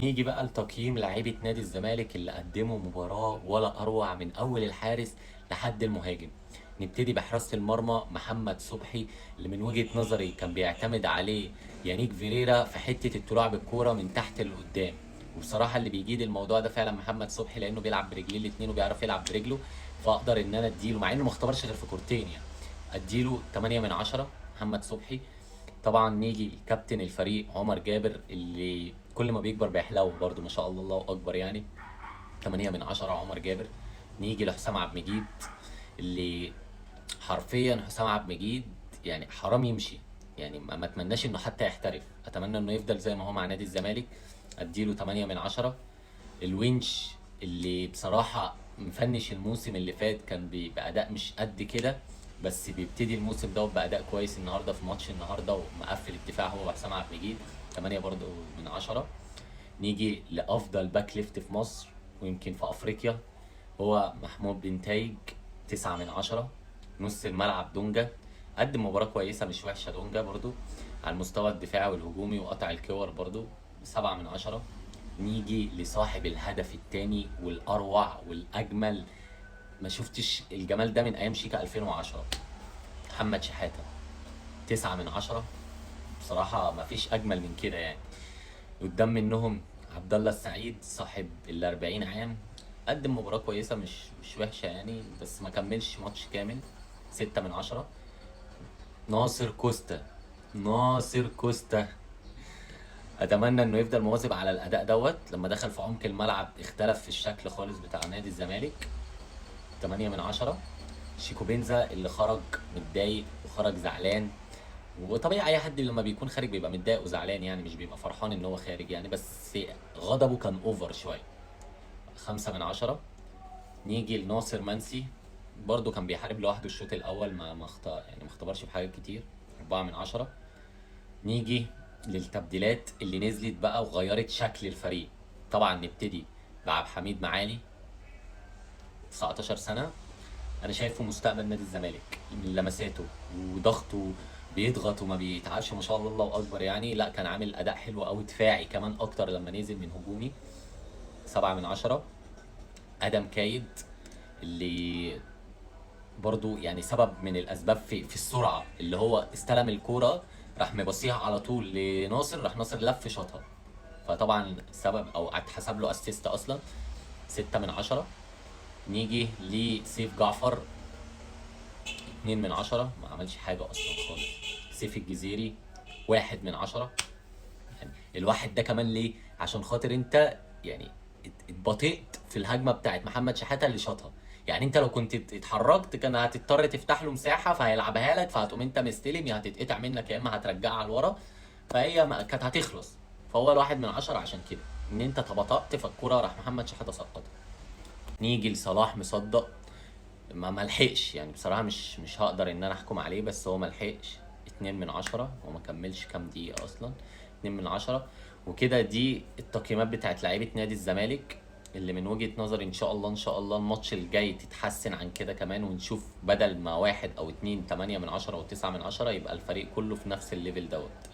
نيجي بقى لتقييم لاعيبة نادي الزمالك اللي قدموا مباراة ولا أروع من أول الحارس لحد المهاجم. نبتدي بحراسة المرمى محمد صبحي، اللي من وجهة نظري كان بيعتمد عليه يانيك فيريرا في حتة الطلوع بالكورة من تحت لقدام. وبصراحة اللي بيجيد الموضوع ده فعلا محمد صبحي، لأنه بيلعب برجليه الاتنين وبيعرف يلعب برجله. فأقدر إن أنا أديله، مع إنه ما اختبرش غير في كورتين يعني، أديله 8 من 10 محمد صبحي. طبعا نيجي كابتن الفريق عمر جابر، اللي كل ما بيكبر بيحلو برضه ما شاء الله، الله اكبر يعني. 8 من 10 عمر جابر. نيجي لحسام عبد المجيد، اللي حرفيا حسام عبد المجيد يعني حرام يمشي. يعني ما اتمناش انه حتى يحترف، اتمنى انه يفضل زي ما هو مع نادي الزمالك. اديله 8 من 10. الونش، اللي بصراحة مفنش الموسم اللي فات كان بأداء مش قد كده، بس بيبتدي الموسم ده بأداء كويس النهارده في ماتش النهارده، ومقفل الدفاع هو وحسام عبد المجيد. 8 برضه من 10. نيجي لأفضل باك ليفت في مصر ويمكن في أفريقيا، هو محمود بنتايج. 9 من 10. نص الملعب دونجا، قدم مباراة كويسة مش وحشة دونجا برضو، على المستوى الدفاعي والهجومي وقطع الكور برضو. 7 من 10. نيجي لصاحب الهدف الثاني والأروع والأجمل، ما شفتش الجمال ده من أيام شيكا 2010، محمد شحاتة. 9 من 10. بصراحة ما فيش أجمل من كده يعني. قدام منهم عبد الله السعيد صاحب ال 40 عام، قدم مباراة كويسة مش وحشة يعني، بس ما كملش ماتش كامل. 6 من 10. ناصر كوستا، ناصر كوستا، اتمنى انه يفضل مواظب على الاداء دوت. لما دخل في عمق الملعب اختلف في الشكل خالص بتاع نادي الزمالك. 8 من 10. شيكو بينزا، اللي خرج متضايق وخرج زعلان، وطبيعي اي حد لما بيكون خارج بيبقى متضايق وزعلان يعني، مش بيبقى فرحان ان هو خارج يعني، بس غضبه كان اوفر شويه. 5 من 10. نيجي لناصر منسي، برضه كان بيحارب لوحده الشوط الاول، يعني ما اختبرش بحاجات كتير. 4 من 10. نيجي للتبديلات اللي نزلت بقى وغيرت شكل الفريق. طبعا نبتدي بعبد الحميد معالي، 19 سنة. انا شايفه مستقبل نادي الزمالك من لمساته وضغطه، بيضغط وما بيتعبش ما شاء الله، الله اكبر يعني. لا كان عامل اداء حلو قوي دفاعي كمان اكتر لما نزل من هجومي. 7 من 10. ادم كايد، اللي برضو يعني سبب من الاسباب في السرعه، اللي هو استلم الكوره راح مبصيها على طول لناصر، راح ناصر لف شاطها، فطبعا سبب او اتحسب له اسيست اصلا. 6 من 10. نيجي لسيف جعفر، 2 من 10، ما عملش حاجه اصلا خالص. سيف الجزيري، 1 من 10. يعني الواحد ده كمان ليه؟ عشان خاطر انت يعني اتبطئت في الهجمه بتاعت محمد شحاته اللي شاطها. يعني انت لو كنت اتحركت كان هتضطر تفتح له مساحه فهيلعبها لك، فهتقوم انت مستلم، يا هتتقطع منك يا اما هترجعها لورا، فهي كانت هتخلص. فهو الواحد من 10 عشان كده، ان انت تبطأت فالكوره راح محمد شحاته سقطها. نيجي لصلاح مصدق، ما ملحقش يعني بصراحه، مش هقدر ان انا احكم عليه، بس هو ملحقش. 2 من 10، وما كملش كام دقيقه اصلا. 2 من 10. وكده دي التقييمات بتاعت لعيبه نادي الزمالك، اللي من وجهة نظري ان شاء الله ان شاء الله الماتش الجاي تتحسن عن كده كمان، ونشوف بدل ما واحد او اتنين 8 من 10 او 9 من 10، يبقى الفريق كله في نفس الليفل دوت.